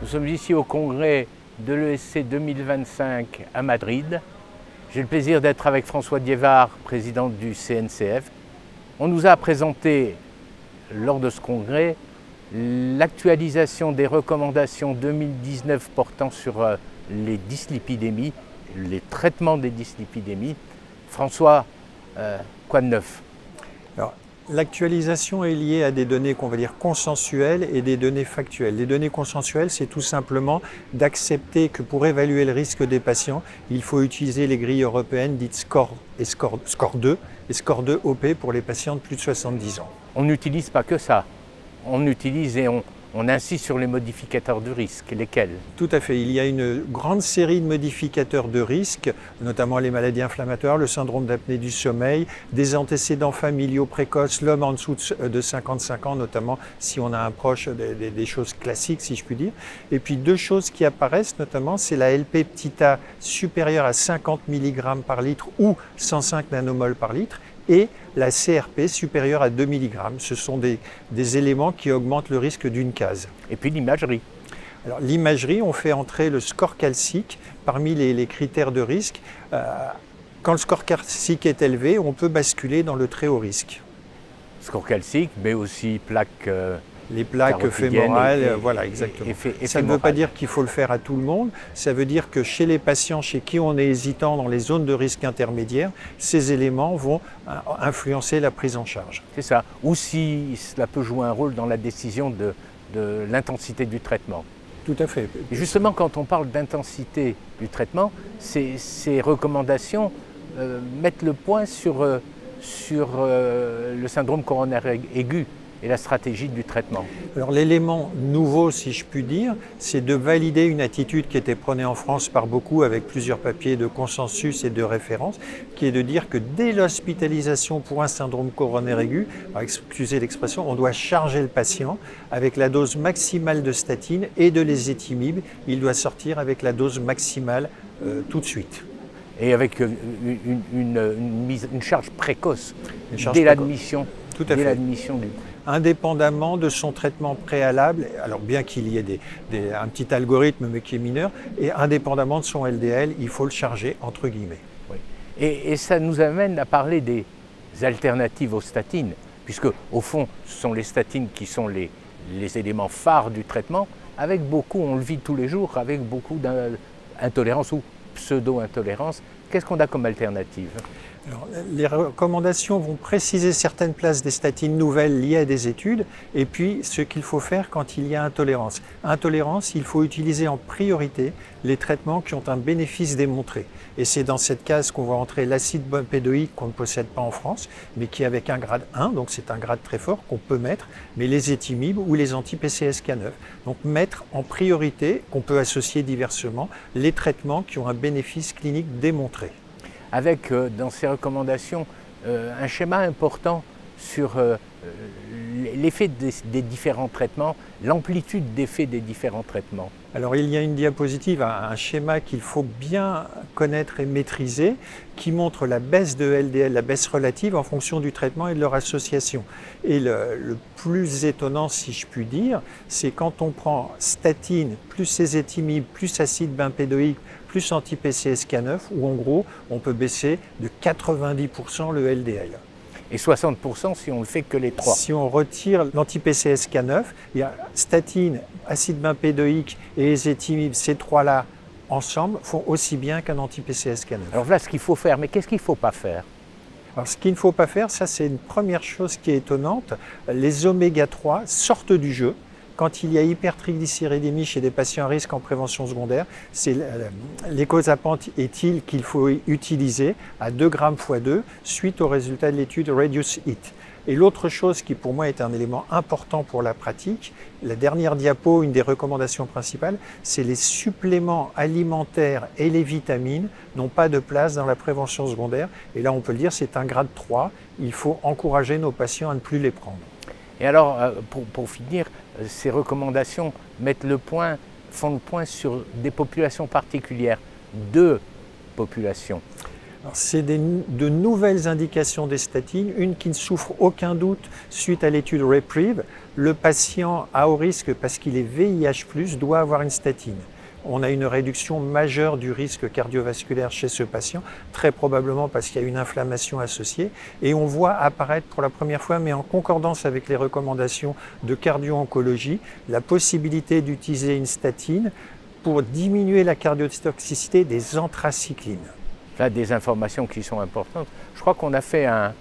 sommes ici au congrès de l'ESC 2025 à Madrid. J'ai le plaisir d'être avec François Diévard, président du CNCF. On nous a présenté, lors de ce congrès, l'actualisation des recommandations 2019 portant sur les dyslipidémies, les traitements des dyslipidémies. François, quoi de neuf? L'actualisation est liée à des données qu'on va dire consensuelles et des données factuelles. Les données consensuelles, c'est tout simplement d'accepter que pour évaluer le risque des patients, il faut utiliser les grilles européennes dites SCORE et SCORE 2 et SCORE 2 OP pour les patients de plus de 70 ans. On n'utilise pas que ça. On utilise et on insiste sur les modificateurs de risque. Lesquels? Tout à fait. Il y a une grande série de modificateurs de risque, notamment les maladies inflammatoires, le syndrome d'apnée du sommeil, des antécédents familiaux précoces, l'homme en dessous de 55 ans, notamment si on a un proche, des choses classiques, si je puis dire. Et puis deux choses qui apparaissent, notamment, c'est la LP petit a supérieure à 50 mg par litre ou 105 nanomoles par litre, et la CRP supérieure à 2 mg. Ce sont des éléments qui augmentent le risque d'une case. Et puis l'imagerie. Alors l'imagerie, on fait entrer le score calcique parmi les critères de risque. Quand le score calcique est élevé, on peut basculer dans le très haut risque. Score calcique, mais aussi plaques. Les plaques fémorales, voilà, exactement. Ça ne veut pas dire qu'il faut le faire à tout le monde, ça veut dire que chez les patients chez qui on est hésitant dans les zones de risque intermédiaires, ces éléments vont influencer la prise en charge. C'est ça, ou si cela peut jouer un rôle dans la décision de l'intensité du traitement. Tout à fait. Et justement, quand on parle d'intensité du traitement, ces recommandations mettent le point sur le syndrome coronaire aigu et la stratégie du traitement. Alors l'élément nouveau, si je puis dire, c'est de valider une attitude qui était prônée en France par beaucoup avec plusieurs papiers de consensus et de référence, qui est de dire que dès l'hospitalisation pour un syndrome coronaire aigu, excusez l'expression, on doit charger le patient avec la dose maximale de statine et de l'ézetimibe. Il doit sortir avec la dose maximale tout de suite. Et avec une charge précoce dès l'admission. Tout à fait. Indépendamment de son traitement préalable, alors bien qu'il y ait un petit algorithme mais qui est mineur, et indépendamment de son LDL, il faut le charger entre guillemets. Oui. Et ça nous amène à parler des alternatives aux statines, puisque au fond ce sont les statines qui sont les éléments phares du traitement, avec beaucoup, on le vit tous les jours, avec beaucoup d'intolérance ou pseudo-intolérance. Qu'est-ce qu'on a comme alternative? Alors, les recommandations vont préciser certaines places des statines nouvelles liées à des études et puis ce qu'il faut faire quand il y a intolérance. Intolérance, il faut utiliser en priorité les traitements qui ont un bénéfice démontré. Et c'est dans cette case qu'on va entrer l'acide bempédoïque qu'on ne possède pas en France, mais qui est avec un grade 1, donc c'est un grade très fort qu'on peut mettre, mais les étimibes ou les anti-PCSK9. Donc mettre en priorité, qu'on peut associer diversement, les traitements qui ont un bénéfice clinique démontré. Avec dans ces recommandations un schéma important sur l'effet des différents traitements, l'amplitude d'effet des différents traitements. Alors il y a une diapositive, un schéma qu'il faut bien connaître et maîtriser, qui montre la baisse de LDL, la baisse relative en fonction du traitement et de leur association. Et le plus étonnant, si je puis dire, c'est quand on prend statine, plus ézetimibe, plus acide bempédoïque, plus anti-PCSK9, où en gros, on peut baisser de 90% le LDL. Et 60% si on ne fait que les trois. Si on retire l'anti-PCSK9, il y a statine, acide bempédoïque et ézetimibe, ces trois-là ensemble font aussi bien qu'un anti-PCSK9. Alors voilà ce qu'il faut faire, mais qu'est-ce qu'il ne faut pas faire? Alors ce qu'il ne faut pas faire, ça c'est une première chose qui est étonnante, les oméga 3 sortent du jeu. Quand il y a hypertriglycéridémie chez des patients à risque en prévention secondaire, c'est l'écosapent éthyle qu'il faut utiliser à 2 grammes x 2 suite au résultat de l'étude Reduce It. Et l'autre chose qui pour moi est un élément important pour la pratique, la dernière diapo, une des recommandations principales, c'est les suppléments alimentaires et les vitamines n'ont pas de place dans la prévention secondaire. Et là on peut le dire, c'est un grade 3, il faut encourager nos patients à ne plus les prendre. Et alors, pour finir, ces recommandations font le point sur des populations particulières, deux populations. C'est de nouvelles indications des statines, une qui ne souffre aucun doute suite à l'étude REPRIEVE. Le patient à haut risque parce qu'il est VIH+, doit avoir une statine. On a une réduction majeure du risque cardiovasculaire chez ce patient, très probablement parce qu'il y a une inflammation associée. Et on voit apparaître pour la première fois, mais en concordance avec les recommandations de cardio-oncologie, la possibilité d'utiliser une statine pour diminuer la cardiotoxicité des anthracyclines. Là, des informations qui sont importantes. Je crois qu'on a fait un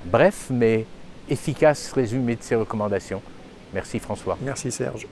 bref mais efficace résumé de ces recommandations. Merci François. Merci Serge.